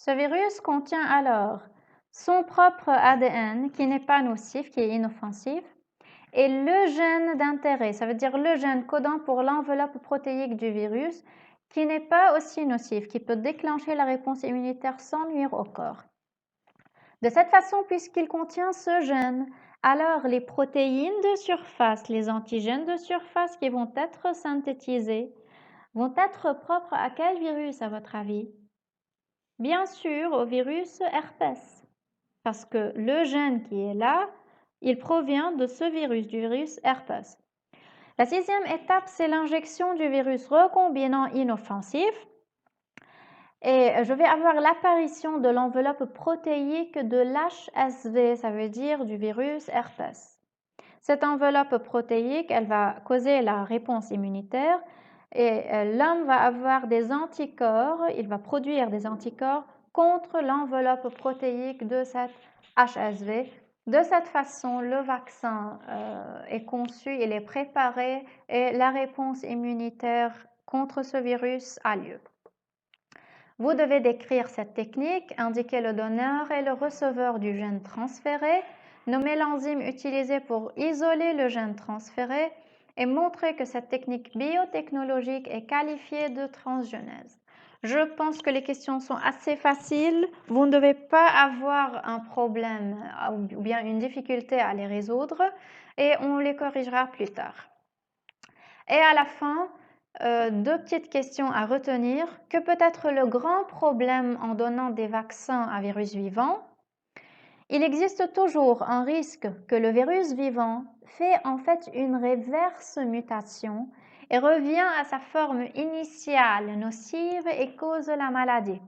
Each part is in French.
Ce virus contient alors son propre ADN qui n'est pas nocif, qui est inoffensif, et le gène d'intérêt, ça veut dire le gène codant pour l'enveloppe protéique du virus, qui n'est pas aussi nocif, qui peut déclencher la réponse immunitaire sans nuire au corps. De cette façon, puisqu'il contient ce gène, alors les protéines de surface, les antigènes de surface qui vont être synthétisés, vont être propres à quel virus à votre avis? Bien sûr, au virus herpès, parce que le gène qui est là, il provient de ce virus, du virus herpès. La sixième étape, c'est l'injection du virus recombinant inoffensif. Et je vais avoir l'apparition de l'enveloppe protéique de l'HSV, ça veut dire du virus herpès. Cette enveloppe protéique, elle va causer la réponse immunitaire et l'homme va avoir des anticorps, il va produire des anticorps contre l'enveloppe protéique de cette HSV. De cette façon, le vaccin est conçu, il est préparé et la réponse immunitaire contre ce virus a lieu. Vous devez décrire cette technique, indiquer le donneur et le receveur du gène transféré, nommer l'enzyme utilisée pour isoler le gène transféré et montrer que cette technique biotechnologique est qualifiée de transgenèse. Je pense que les questions sont assez faciles. Vous ne devez pas avoir un problème ou bien une difficulté à les résoudre et on les corrigera plus tard. Et à la fin, deux petites questions à retenir. Que peut être le grand problème en donnant des vaccins à virus vivant? Il existe toujours un risque que le virus vivant fait en fait une reverse mutation et revient à sa forme initiale nocive et cause la maladie.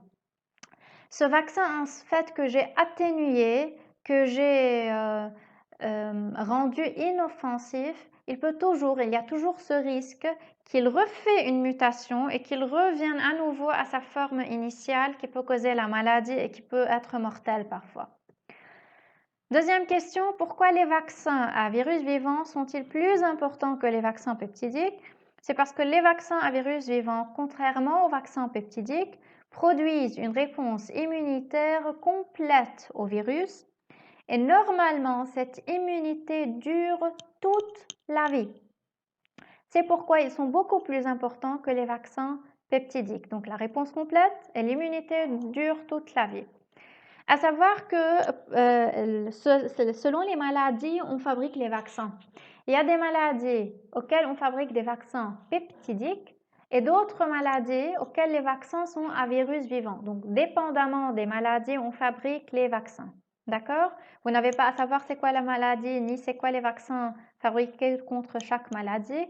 Ce vaccin en fait que j'ai atténué, que j'ai rendu inoffensif, il y a toujours ce risque qu'il refait une mutation et qu'il revienne à nouveau à sa forme initiale qui peut causer la maladie et qui peut être mortelle parfois. Deuxième question, pourquoi les vaccins à virus vivant sont-ils plus importants que les vaccins peptidiques? C'est parce que les vaccins à virus vivant, contrairement aux vaccins peptidiques, produisent une réponse immunitaire complète au virus et normalement, cette immunité dure toute la vie. C'est pourquoi ils sont beaucoup plus importants que les vaccins peptidiques. Donc la réponse complète et l'immunité dure toute la vie. À savoir que selon les maladies, on fabrique les vaccins. Il y a des maladies auxquelles on fabrique des vaccins peptidiques et d'autres maladies auxquelles les vaccins sont à virus vivant. Donc, dépendamment des maladies, on fabrique les vaccins. D'accord? Vous n'avez pas à savoir c'est quoi la maladie, ni c'est quoi les vaccins fabriqués contre chaque maladie.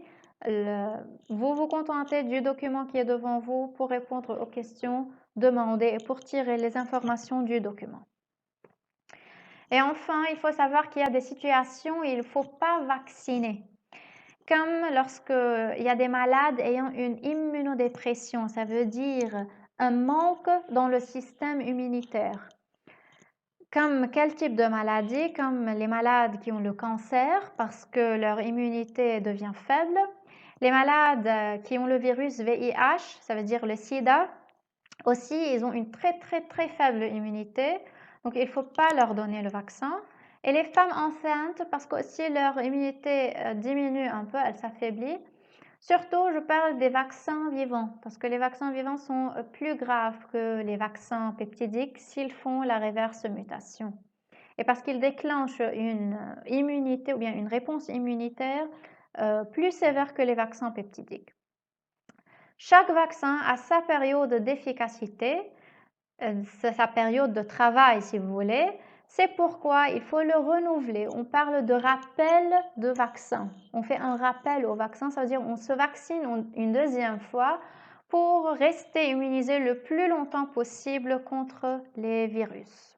Vous vous contentez du document qui est devant vous pour répondre aux questions demandées et pour tirer les informations du document. Et enfin, il faut savoir qu'il y a des situations où il ne faut pas vacciner. Comme lorsqu'il y a des malades ayant une immunodépression, ça veut dire un manque dans le système immunitaire. Comme quel type de maladie? Comme les malades qui ont le cancer parce que leur immunité devient faible. Les malades qui ont le virus VIH, ça veut dire le sida, aussi ils ont une très faible immunité. Donc il ne faut pas leur donner le vaccin. Et les femmes enceintes parce que aussi leur immunité diminue un peu, elle s'affaiblit. Surtout, je parle des vaccins vivants, parce que les vaccins vivants sont plus graves que les vaccins peptidiques s'ils font la reverse mutation. Et parce qu'ils déclenchent une immunité ou bien une réponse immunitaire plus sévère que les vaccins peptidiques. Chaque vaccin a sa période d'efficacité, sa période de travail si vous voulez. C'est pourquoi il faut le renouveler. On parle de rappel de vaccin. On fait un rappel au vaccin, ça veut dire on se vaccine une deuxième fois pour rester immunisé le plus longtemps possible contre les virus.